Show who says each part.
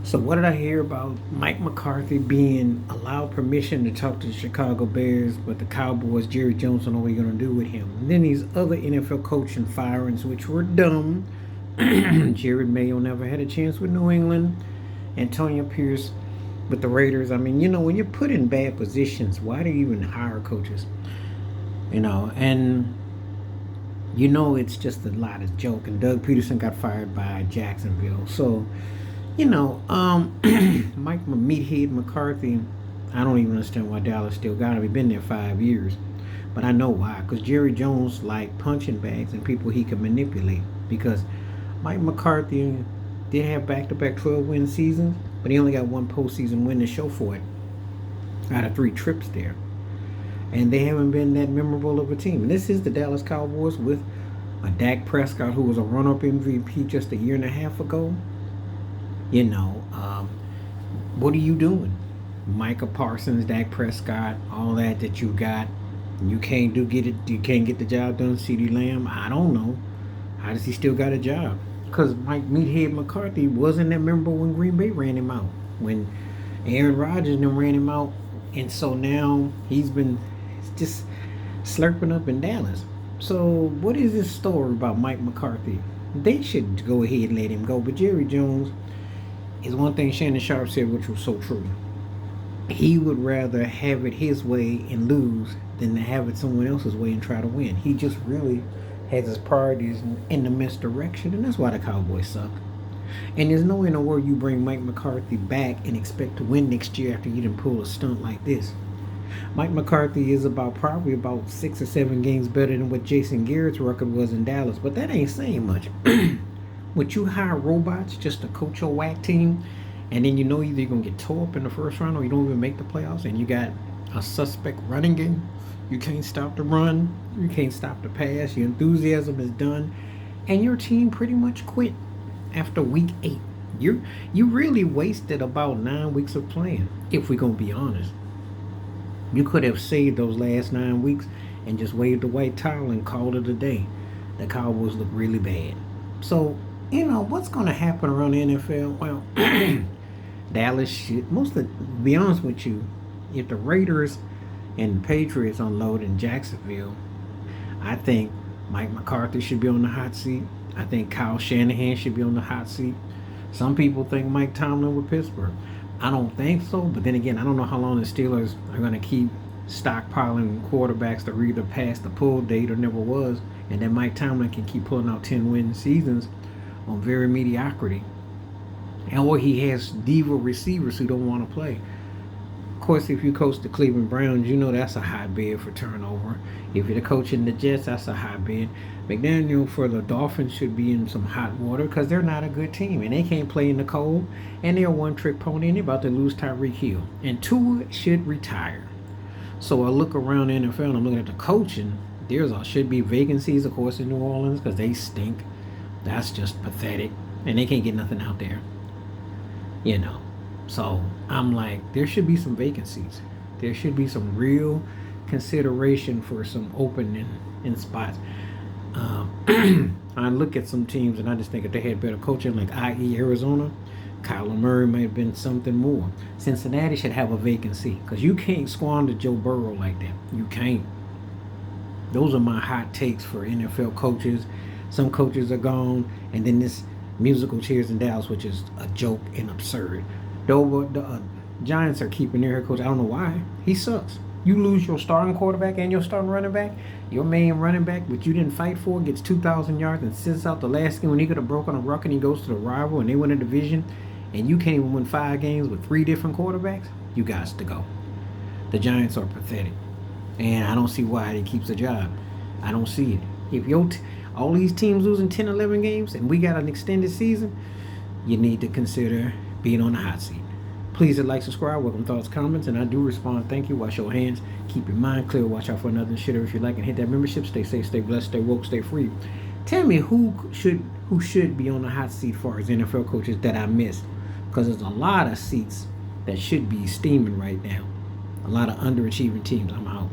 Speaker 1: So what did I hear about Mike McCarthy being allowed permission to talk to the Chicago Bears, but the Cowboys, Jerry Jones, don't know what you're going to do with him. And then these other NFL coaching firings, which were dumb. Jared Mayo never had a chance with New England. Antonio Pierce with the Raiders. I mean, when you're put in bad positions, why do you even hire coaches? And it's just a lot of joke. And Doug Peterson got fired by Jacksonville. So Mike Meathead McCarthy, I don't even understand why Dallas still got him. He's been there 5 years. But I know why. Because Jerry Jones liked punching bags and people he could manipulate. Because Mike McCarthy did have back-to-back 12-win seasons, but he only got one postseason win to show for it out of 3 trips there. And they haven't been that memorable of a team. And this is the Dallas Cowboys with a Dak Prescott who was a run-up MVP just a year and a half ago. What are you doing? Micah Parsons, Dak Prescott, all that you got. You can't you can't get the job done. CeeDee Lamb, I don't know. How does he still got a job? Because Mike Meathead McCarthy wasn't that memorable when Green Bay ran him out. When Aaron Rodgers and them ran him out. And so now he's been just slurping up in Dallas. So what is this story about Mike McCarthy? They should go ahead and let him go. But Jerry Jones is one thing Shannon Sharp said, which was so true. He would rather have it his way and lose than to have it someone else's way and try to win. He just really has his priorities in the misdirection, and that's why the Cowboys suck. And there's no way in the world you bring Mike McCarthy back and expect to win next year after you didn't pull a stunt like this. Mike McCarthy is probably about 6 or 7 games better than what Jason Garrett's record was in Dallas, but that ain't saying much. Would you hire robots just to coach your whack team, and then either you're going to get tore up in the first round or you don't even make the playoffs, and you got a suspect running game? You can't stop the run. You can't stop the pass. Your enthusiasm is done. And your team pretty much quit after week 8. You really wasted about 9 weeks of playing, if we're going to be honest. You could have saved those last 9 weeks and just waved the white towel and called it a day. The Cowboys look really bad. So, what's going to happen around the NFL? Well, Dallas should, to be honest with you, if the Raiders and the Patriots unload in Jacksonville, I think Mike McCarthy should be on the hot seat. I think Kyle Shanahan should be on the hot seat. Some people think Mike Tomlin with Pittsburgh. I don't think so, but then again, I don't know how long the Steelers are going to keep stockpiling quarterbacks that were either past the pull date or never was, and then Mike Tomlin can keep pulling out 10-win seasons on very mediocrity. Or he has diva receivers who don't want to play. Of course, if you coach the Cleveland Browns, that's a hotbed for turnover. If you're the coach in the Jets, that's a hotbed. McDaniel for the Dolphins should be in some hot water because they're not a good team and they can't play in the cold, and they're a one-trick pony and they're about to lose Tyreek Hill. And Tua should retire. So I look around the NFL and I'm looking at the coaching. Should be vacancies, of course, in New Orleans because they stink. That's just pathetic. And they can't get nothing out there. So I'm like, there should be some vacancies. There should be some real consideration for some opening in spots. I look at some teams and I just think if they had better coaching, like i.e. Arizona, Kyler Murray might have been something more. Cincinnati should have a vacancy because you can't squander Joe Burrow like that. You can't. Those are my hot takes for NFL coaches. Some coaches are gone, and then this musical chairs in Dallas, which is a joke and absurd. The Giants are keeping their head coach. I don't know why. He sucks. You lose your starting quarterback and your starting running back. Your main running back, which you didn't fight for, gets 2,000 yards and sits out the last game when he could have broken a ruck, and he goes to the rival and they win a division, and you can't even win 5 games with 3 different quarterbacks. You got to go. The Giants are pathetic, and I don't see why he keeps a job. I don't see it. If all these teams losing 10, 11 games and we got an extended season, you need to consider being on the hot seat. Please hit like, subscribe, welcome thoughts, comments, and I do respond. Thank you. Wash your hands. Keep your mind clear. Watch out for another shitter if you like, and hit that membership. Stay safe, stay blessed, stay woke, stay free. Tell me who should be on the hot seat for as NFL coaches that I missed, because there's a lot of seats that should be steaming right now. A lot of underachieving teams. I'm out.